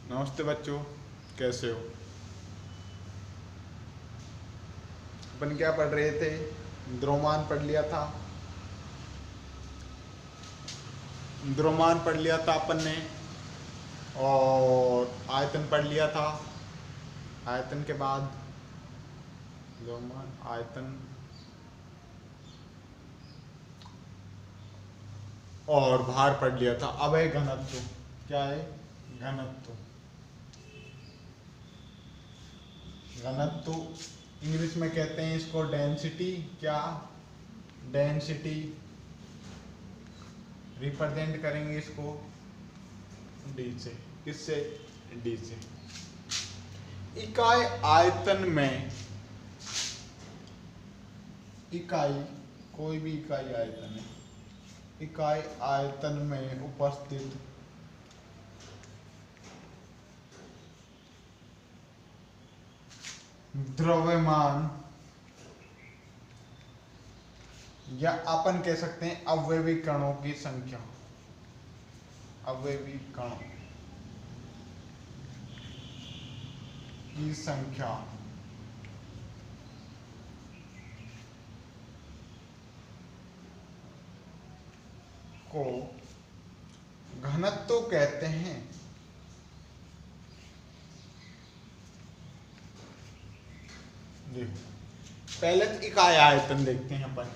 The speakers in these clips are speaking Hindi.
नमस्ते बच्चों, कैसे हो? अपन क्या पढ़ रहे थे? द्रव्यमान पढ़ लिया था। द्रव्यमान पढ़ लिया था अपन ने, और आयतन पढ़ लिया था। आयतन के बाद द्रव्यमान, आयतन और भार पढ़ लिया था। अब है घनत्व। क्या है? घनत्व। घनत्व इंग्लिश में कहते हैं इसको डेंसिटी। क्या? डेंसिटी। रिप्रेजेंट करेंगे इसको डी से। किससे? डी से। इकाई आयतन में, इकाई, कोई भी इकाई आयतन है, इकाई आयतन में उपस्थित द्रव्यमान, या अपन कह सकते हैं अवयवी कणों की संख्या, अवयवी कणों की संख्या को घनत्व कहते हैं। देखो, पहले तो इकाई आयतन देखते हैं अपन।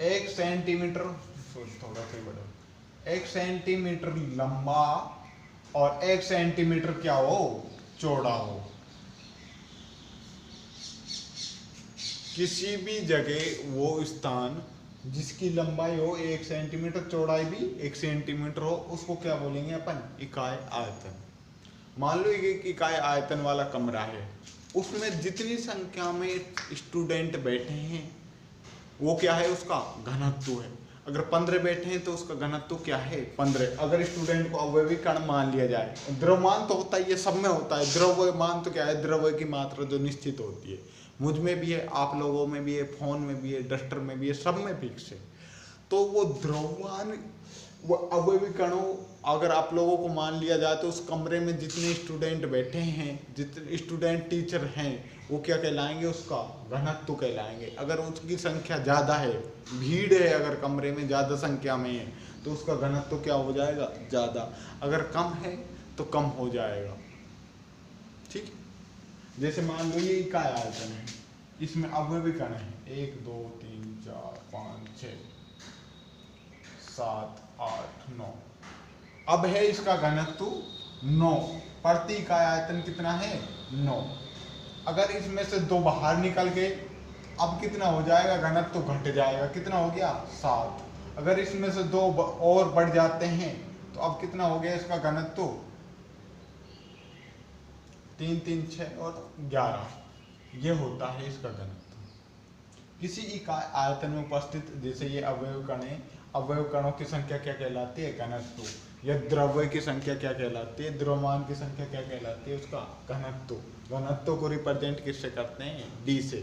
एक सेंटीमीटर, थोड़ा सा बड़ा, 1 सेंटीमीटर लंबा और 1 सेंटीमीटर क्या हो? चौड़ा हो। किसी भी जगह वो स्थान जिसकी लंबाई हो 1 सेंटीमीटर, चौड़ाई भी 1 सेंटीमीटर हो, उसको क्या बोलेंगे अपन? इकाई आयतन। मान लो एक इकाई आयतन वाला कमरा है, उसमें जितनी संख्या में स्टूडेंट बैठे हैं वो क्या है? उसका घनत्व है। अगर 15 बैठे हैं तो उसका घनत्व क्या है? 15। अगर स्टूडेंट को अवयवी कण मान लिया जाए, द्रव्यमान तो होता है, ये सब में होता है। द्रव्यमान तो क्या है? द्रव्य की मात्रा जो निश्चित होती है। मुझ में भी है, आप लोगों में भी है, फोन में भी है, डस्टर में भी है, सब में फिक्स है। तो वो द्रव्यमान, वो अवयवी कणों अगर आप लोगों को मान लिया जाए तो उस कमरे में जितने स्टूडेंट बैठे हैं, जितने स्टूडेंट टीचर हैं, वो क्या कहलाएंगे? उसका घनत्व कहलाएंगे। अगर उसकी संख्या ज़्यादा है, भीड़ है, अगर कमरे में ज़्यादा संख्या में है तो उसका घनत्व क्या हो जाएगा? ज़्यादा। अगर कम है तो कम हो जाएगा। ठीक है? जैसे मान लो ये इकाई आयतन है, इसमें अवयवी कण है 1 2 3 4 5 6 7 8 9। अब है इसका घनत्व 9। प्रति इकाई आयतन कितना है? 9। अगर इसमें से 2 बाहर निकल गए, अब कितना हो जाएगा? घनत्व घट जाएगा। कितना हो गया? 7। अगर इसमें से 2 और बढ़ जाते हैं तो अब कितना हो गया इसका घनत्व? 3 3 6 और 11। ये होता है इसका घनत्व। किसी इकाई आयतन में उपस्थित, जैसे ये अवयव कण है, अवयव कणों की संख्या क्या कहलाती है? घनत्व। या द्रव्य की संख्या क्या कहलाती है? द्रव्यमान की संख्या क्या कहलाती है? उसका घनत्व। घनत्व को रिप्रेजेंट किससे करते हैं? डी से।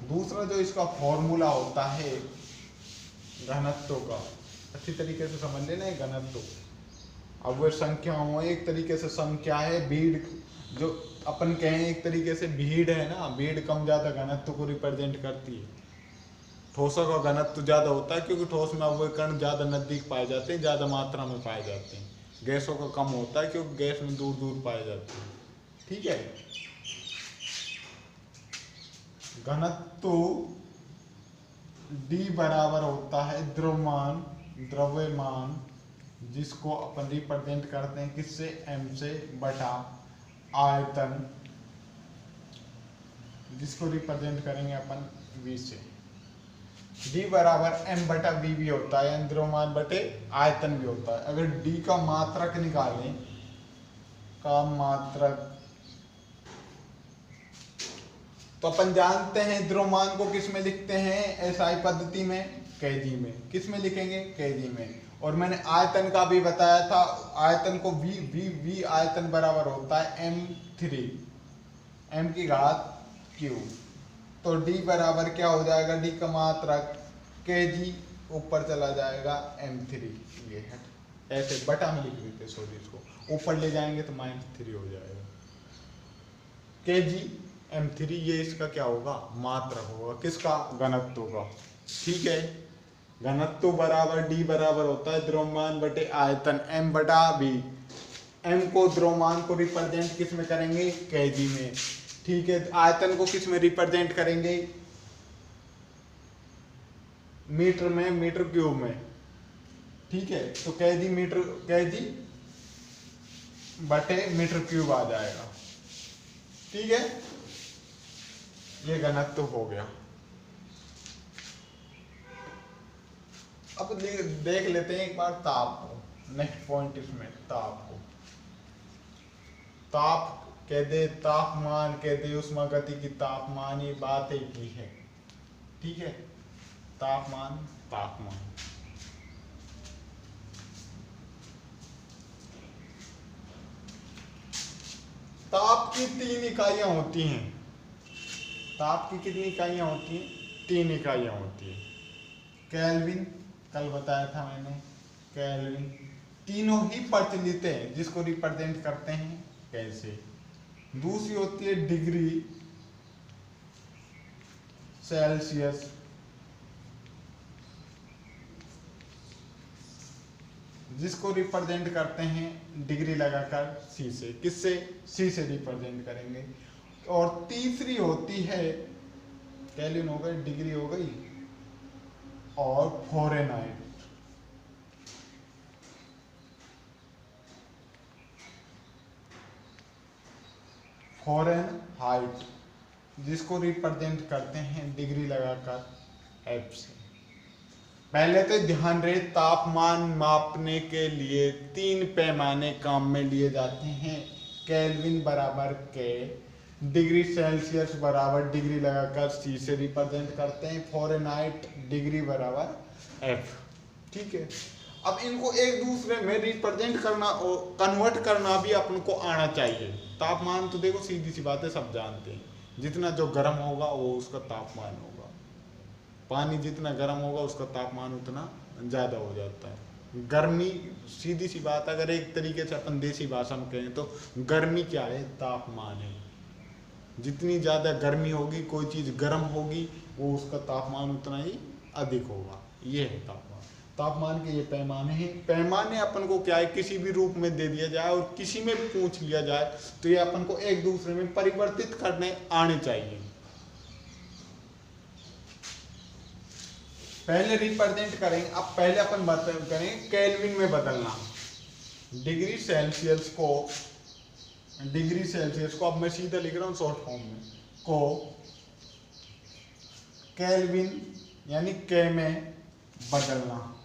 दूसरा जो इसका फॉर्मूला होता है घनत्व का, अच्छी तरीके से समझ लेना है घनत्व। अब वो संख्याओं, एक तरीके से संख्या है, भीड़, जो अपन कहें एक तरीके से भीड़ है ना, भीड़ कम ज्यादा घनत्व को रिप्रेजेंट करती है। ठोसों का घनत्व ज्यादा होता है क्योंकि ठोस में अवयव कण ज्यादा नजदीक पाए जाते हैं, ज्यादा मात्रा में पाए जाते हैं। गैसों का कम होता है क्योंकि गैस में दूर दूर पाए जाते हैं। ठीक है? घनत्व डी बराबर होता है द्रव्यमान, द्रव्यमान, जिसको अपन रिप्रेजेंट करते हैं किससे? एम से, बटा आयतन, जिसको रिप्रेजेंट करेंगे अपन वी से। डी बराबर एम बटा वी भी होता है, द्रव्यमान बटे आयतन भी होता है। अगर डी का मात्रक निकालें, का मात्रक, तो अपन जानते हैं द्रव्यमान को किस में लिखते हैं? एसआई पद्धति में, केजी में। किस में लिखेंगे? केजी में। और मैंने आयतन का भी बताया था, आयतन को वी वी वी आयतन बराबर होता है m3, m की घात क्यू। तो डी बराबर क्या हो जाएगा, डी का मात्रक kg ऊपर चला जाएगा m3, ये है ऐसे बटा में लिख देते, सॉरी इसको ऊपर ले जाएंगे तो -3 हो जाएगा, kg m3, ये इसका क्या होगा, मात्रक होगा, किसका, घनत्व का। ठीक है, घनत्व बराबर डी बराबर होता है द्रव्यमान बटे आयतन m बटा v, m को द्रव्यमान को रिप्रेजेंट किस में करेंगे, kg में। ठीक है, आयतन को किस में रिप्रेजेंट करेंगे, मीटर में, मीटर क्यूब में। ठीक है, तो kg मीटर, kg बटे मीटर क्यूब आ जाएगा। ठीक है, ये घनत्व हो गया। अब देख लेते हैं एक बार ताप को, नेक्स्ट पॉइंट इसमें ताप को, ताप कह दे, तापमान कह दे, ऊष्मागतिकी तापमान, ये बात एक ही है। ठीक है, तापमान, तापमान ताप की 3 इकाइयां होती हैं। ताप की कितनी इकाइयां होती हैं, 3 इकाइयां होती हैं। केल्विन, कल बताया था मैंने, केल्विन, तीनों ही प्रचलित हैं, जिसको रिप्रेजेंट करते हैं कैसे। दूसरी होती है डिग्री सेल्सियस, जिसको रिप्रेजेंट करते हैं डिग्री लगाकर सी से, किससे, सी से रिप्रेजेंट करेंगे। और तीसरी होती है, केल्विन हो गई, डिग्री हो गई, और फ़ारेनहाइट। फ़ारेनहाइट, जिसको रिप्रेजेंट करते हैं डिग्री लगाकर एफ से। पहले तो ध्यान रहे, तापमान मापने के लिए 3 पैमाने काम में लिए जाते हैं। केल्विन बराबर के, डिग्री सेल्सियस बराबर डिग्री लगाकर सी से रिप्रेजेंट करते हैं, फ़ारेनहाइट डिग्री बराबर एफ। ठीक है, अब इनको एक दूसरे में रिप्रेजेंट करना और कन्वर्ट करना भी अपन को आना चाहिए। तापमान तो देखो सीधी सी बात है, सब जानते हैं, जितना जो गर्म होगा वो उसका तापमान होगा, पानी जितना गर्म होगा उसका तापमान उतना ज़्यादा हो जाता है। गर्मी, सीधी सी बात, अगर एक तरीके से अपन देसी भाषा में कहें तो गर्मी क्या है, तापमान है। जितनी ज़्यादा गर्मी होगी, कोई चीज़ गर्म होगी, वो उसका तापमान उतना ही अधिक होगा। ये है तापमान। तापमान के ये पैमाने हैं। पैमाने अपन को क्या है, किसी भी रूप में दे दिया जाए और किसी में भी पूछ लिया जाए तो ये अपन को एक दूसरे में परिवर्तित करने आने चाहिए। पहले रिप्रेजेंट करेंगे, अब पहले अपन करेंगे केल्विन में बदलना। डिग्री सेल्सियस को अब मैं सीधा लिख रहा हूँ शॉर्ट फॉर्म में, को केल्विन यानी के में बदलना।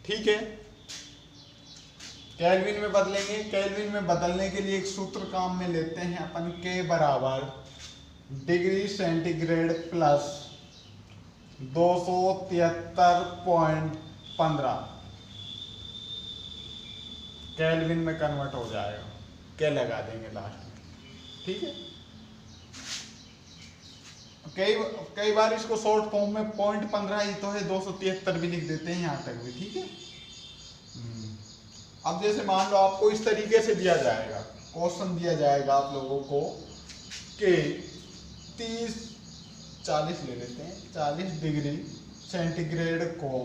ठीक है, केल्विन में बदलेंगे। केल्विन में बदलने के लिए एक सूत्र काम में लेते हैं अपन, के बराबर डिग्री सेंटीग्रेड प्लस 273.15 केल्विन में कन्वर्ट हो जाएगा, के लगा देंगे लास्ट में। ठीक है, कई बार इसको शॉर्ट फॉर्म में 0.15 ही तो है, 273 भी लिख देते हैं यहाँ तक भी। ठीक है, अब जैसे मान लो आपको इस तरीके से दिया जाएगा, क्वेश्चन दिया जाएगा आप लोगों को कि 40 ले लेते हैं, 40 डिग्री सेंटीग्रेड को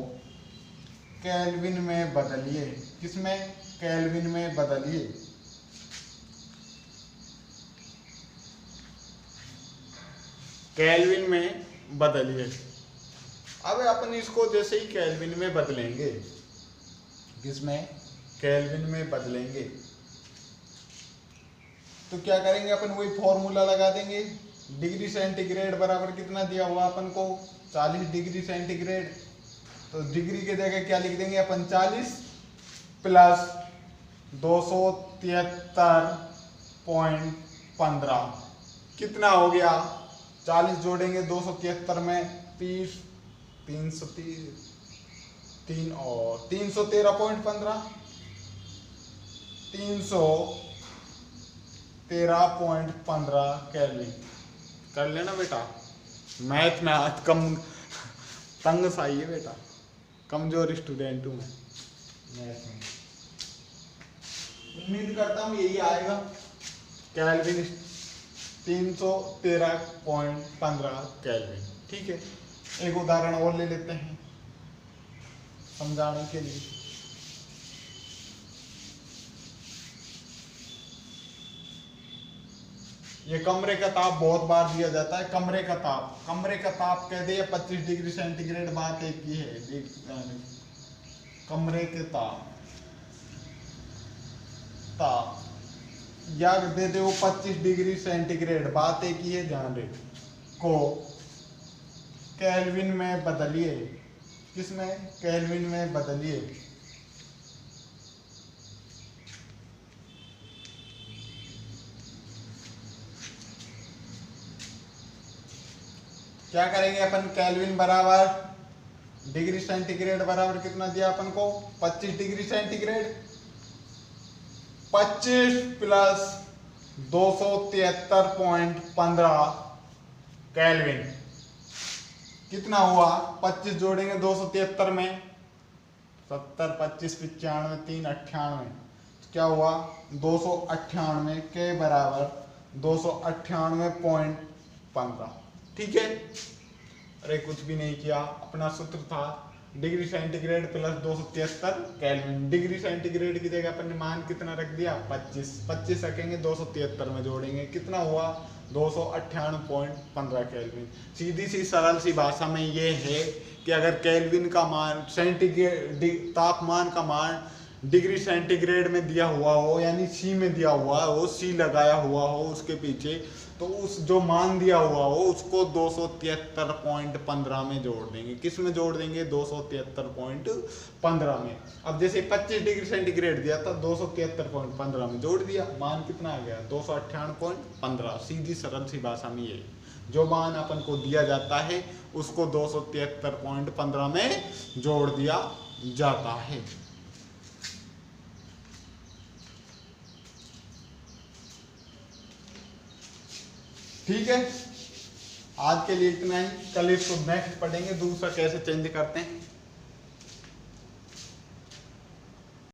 केल्विन में बदलिए। किसमें, केल्विन में बदलिए। केल्विन में बदलिए। अब अपन इसको जैसे ही केल्विन में बदलेंगे, किसमें, केल्विन में बदलेंगे, तो क्या करेंगे अपन, वही फॉर्मूला लगा देंगे। डिग्री सेंटीग्रेड बराबर कितना दिया हुआ अपन को, 40 डिग्री सेंटीग्रेड, तो डिग्री के जगह क्या लिख देंगे अपन, 40 प्लस 273.15 कितना हो गया, 40 जोड़ेंगे 273 में 30, 3 और 313.15, 13.15 केल्विन। कर लेना बेटा, मैथ में आज कम तंग सा ही है बेटा, कमजोर स्टूडेंट हूँ मैं मैथ में। उम्मीद करता हूँ यही आएगा, केल्विन 313.15 केल्विन। ठीक है, एक उदाहरण और ले लेते हैं समझाने के लिए। ये कमरे का ताप बहुत बार दिया जाता है। कमरे का ताप कह दे 25 डिग्री सेंटीग्रेड, बात एक ही है। कमरे के ताप या दे दे वो 25 डिग्री सेंटीग्रेड, बात एक ही है, ध्यान रहे, को केल्विन में बदलिए। किसमें? केल्विन में बदलिए। क्या करेंगे अपन? केल्विन बराबर डिग्री सेंटीग्रेड बराबर कितना दिया अपन को? 25 डिग्री सेंटीग्रेड। 25 प्लस 273.15 केल्विन कितना हुआ? 25 जोड़ेंगे 273 में, 70 25 95 3 98, क्या हुआ? 298 के बराबर 298.15। ठीक है, अरे कुछ भी नहीं किया, अपना सूत्र था degree centigrade plus 273 kelvin. Degree centigrade की जगह अपन ने मान कितना रख दिया? 25। 25 रखेंगे 273 में जोड़ेंगे, कितना हुआ? 298.15 केल्विन। सीधी सी सरल सी भाषा में ये है कि अगर केल्विन का मान, सेंटीग्रेड तापमान का मान डिग्री सेंटीग्रेड में दिया हुआ हो, यानी सी में दिया हुआ हो, सी लगाया हुआ हो उसके पीछे, तो उस जो मान दिया हुआ हो उसको 273.15 में जोड़ देंगे। किस में जोड़ देंगे? 273.15 में। अब जैसे 25 डिग्री सेंटीग्रेड दिया था, 273.15 में जोड़ दिया, मान कितना आ गया? 298.15। सीधी सरल सी भाषा में ये, जो मान अपन को दिया जाता है उसको 273.15 में जोड़ दिया जाता है। ठीक है, आज के लिए इतना ही। कल इसको नेक्स्ट पढ़ेंगे, दूसरा कैसे चेंज करते हैं।